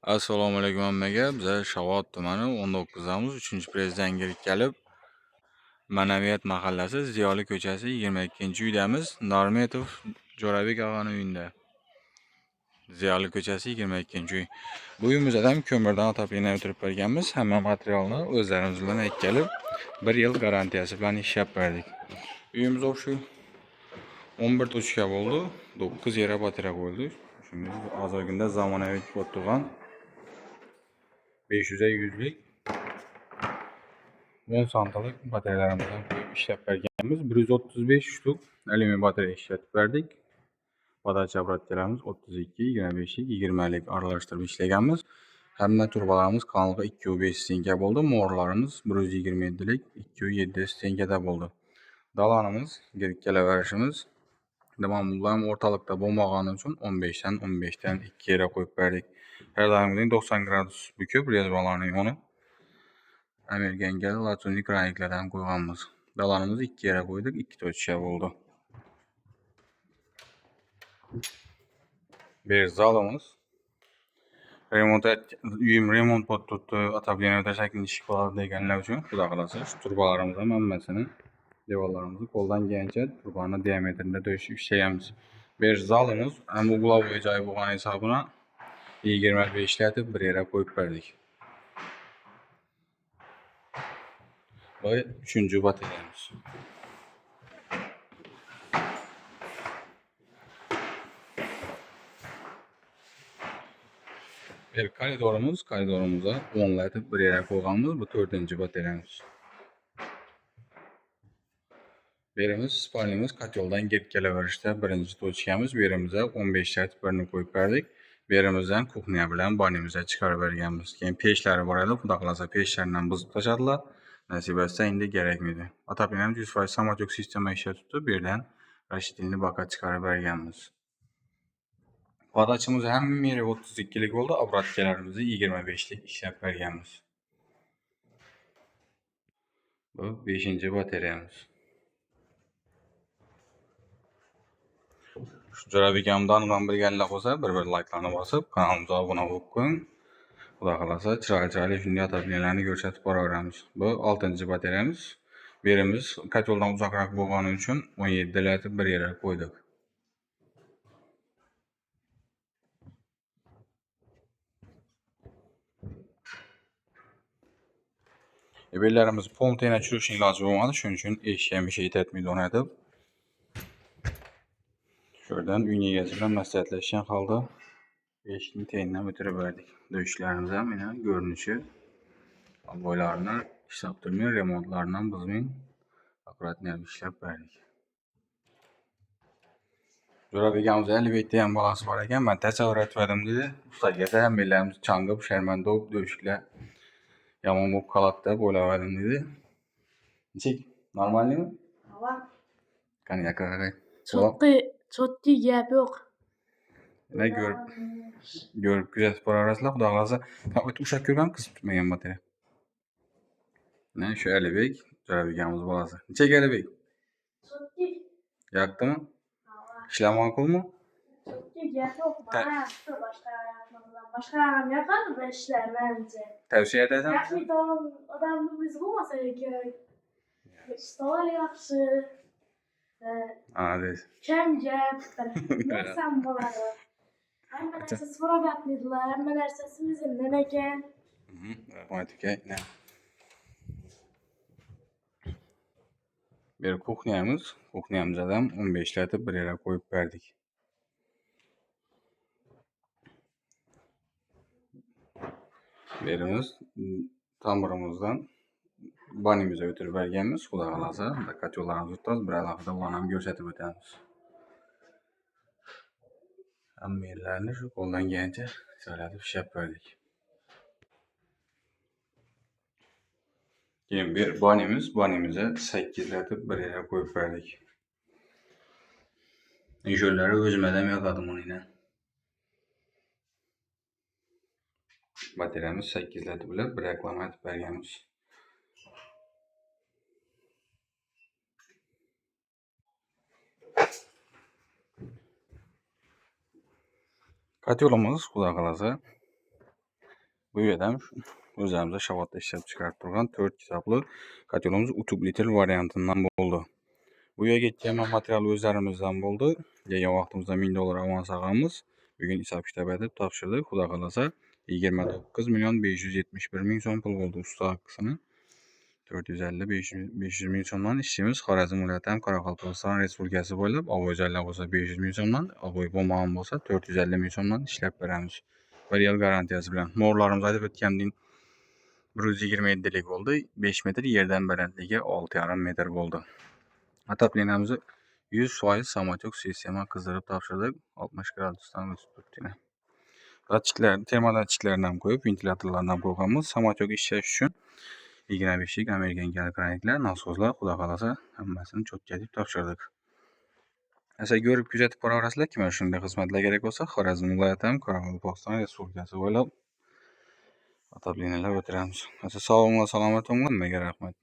Assalomu alaykum hammaga. Biz Shavot tumani 19-damiz. 3-prezident girib kelib, Ma'naviyat mahallasi, Ziyoli ko'chasi 22-uydamiz. Normetov Jo'rabek og'aning uyida. Ziyoli ko'chasi 22-uy. Bu uyimizda ham ko'mirdan otoplikni o'tirib berganmiz. Hamma materialni o'zlarimiz bilan olib kelib, 1 yil garantiyasi bilan ishlab berdik. Uyimiz o'sha 11 tochka bo'ldi. 9 yera batareya qo'yildi. Shunday hozirgida zamonaviy bo'lib turgan 500'e 100'lük 10 santimlik batareyalarımızdan koyup işlep vergenimiz 135 ştuk alüminyum batarya işletip verdik. Badaç apparatlarımız 32, 25'lik, 20'lik aralaştırıp işlegenimiz. Hemme turbalarımız kanalga 2,5 stenke oldu. Morlarımız 127'lik 2,7 stenkede oldu. Dalanımız, gelip geleverişimiz devamlı ortalıkta bulmağanın için 15'ten 2 yere koyup verdik. Her daim 90 gradus büküp rezbalarını onu Emergengel latonik rayiklerden koyganımız. Dalanımızı 2 yere koyduk, 2 toçya oldu. Bir zalımız. Remont pot tuttu, atabilen öte şeklinde şıkvalar degenler için Xuda kalasa şu turbalarımızın məmməsini devallarımızı koldan gelince turbanın diametrinde döyüşüp işləyəmiz. Bir zalımız hem uğula boyacağı buğan hesabına 25 işlətib bir yere koyup verdik. Bu 3. bataryamız. Bir koridorumuza onlaytıp bir yere koyganımız bu 4. bataryamız. Birimiz spalnimiz katyoldan gelip geleverişte birinci toçkamiz birimize 15 şart birini koyup verdik. Birimizden kuxniya bilen banimize çıkarıp vergenimiz. Yani peşleri var edi, Xuda qalasa peşlerinden bızıp taşadılar. Nasip etse indi gerekmedi. Atapinem 100% samotyok sistema işe tuttu. Birden raşidilini baka çıkarıp vergenimiz. Badaçımız hem yeri 32'lik oldu, apparatkelerimizi 25'lik işlep vergenimiz. Bu 5. bataryamız. Şu Jo'rabekamdan bir gellik olsa bir like'larını basıp kanalımıza abone olup koyun. Xuda qalasa chiroyli shunday atabilerini ko'rsatib boraveramiz. Bu 6. bataryamiz. Birimiz katyoldan uzoqroq bo'lgani uchun 17 latib bir yere qo'ydik. Bellarimiz pomtayna tushirishning iloji bo'lmadi, shuning uchun eshik yetmaydi uni aytib. Şuradan uyni egasi bilan maslahatlashgan holda eshikni tayinlab o'tirib berdik. Döşüklerimiz ham mana görünüşü boylarini ishlab turmay, remontlarından buzmay akkuratni ishlab berdik. Jo'rabekamiz 57'de ham bolasi bor ekan, men tasavvur etmadim dedi. Ustaga ham bellarimiz changib, sharmanda bo'lib, döşükler yomon bo'lib qoladi deb o'yladim dedi. Nechik? Normalmi? Var. Qani yaqinroq. Çotki gap yo'q. Ne görüp kuzatib boraverasizlar, Xudo qalasa. Ushab ko'rgan qiz tutmagan batareya. Ne şu Alibek, Jo'rabekamiz bolasi. Nechik Alibek? Çotki. Yoqdimi? İşler ma'qul mu? Çotki gap yo'q. Mana başka adam yapardı da işler bence. Tavsiye edersen? Yaxshi odamni o'zi bo'lmasa kerak. Stol yaxshi. Hadi. Kam gap. Narsam bo'ladi. Hamma narsa so'rab yotmaydilar. Hamma narsasi o'zimdan ekan. Rahmat aka. Bir kuxniyamıza da 15 latib bir yere koyup verdik. Birimiz tamırımızdan banimize ötürüp vergenimiz, Xudo qalasa, dikkat yollarımızı tutacağız, bir alohida ularni ham ko'rsatib o'tamiz. Hamma yerlarini shu qo'ldan kelgancha chiroyli ishlab berdik. Keyin bir banimize 8 latib bir yere koyup verdik. Injörleri o'zim ham yoqadim uni. Bataryamiz 8 latib bilan bir reklama aytib berganmiz. Katyolumuz Xudo qalasa Bu yerda ham o'zimiz Shavotda ishlab chiqarib turgan 4 kitobli kotelimiz utub litr variantidan bo'ldi. Bu yerga ketgan material o'zlarimizdan bo'ldi. Degan vaqtimizda $1000 avans olganmiz. Bugun hisob kitob etib topshirdik. Xudo xolasa 29.571.000 so'm pul bo'ldi usta haqqisini. 450-500 ming so'mdan ishimiz Xorazm viloyati ham Qoraqalpog'iston Respublikasi bo'ylab Avoy joylar bo'lsa 500 ming so'mdan, Avoy bo'lmagan bo'lsa 450 ming so'mdan ishlab beramiz. 1 yil garantiyasi bilan. Mo'rlarimiz aytib o'tgandim 127 lik bo'ldi. 5 metr yerdan balandligi 6,5 metr bo'ldi. Ataplenamizni 100% samotyok sistema qizdirib topshirdik. 60 gradusdan o'tib turibdi. Datchiklar, termodatchiklarni ham qo'yib, ventilyatorlarni ham qo'yganmiz. Samotyok ishlash uchun 25 lik Amerikan kraniklar, nasoslar, xudo xolasa hammasini cho'tkatib topshirdik. Asa ko'rib kuzatib boraverasizlar, kimga shunday xizmatlar kerak bo'lsa, Xorazm viloyati ham Qoraqalpog'iston Respublikasi bo'ylab ataplenalar o'tiramiz. Asa sog'inglar, salomat bo'linglar, menga rahmat.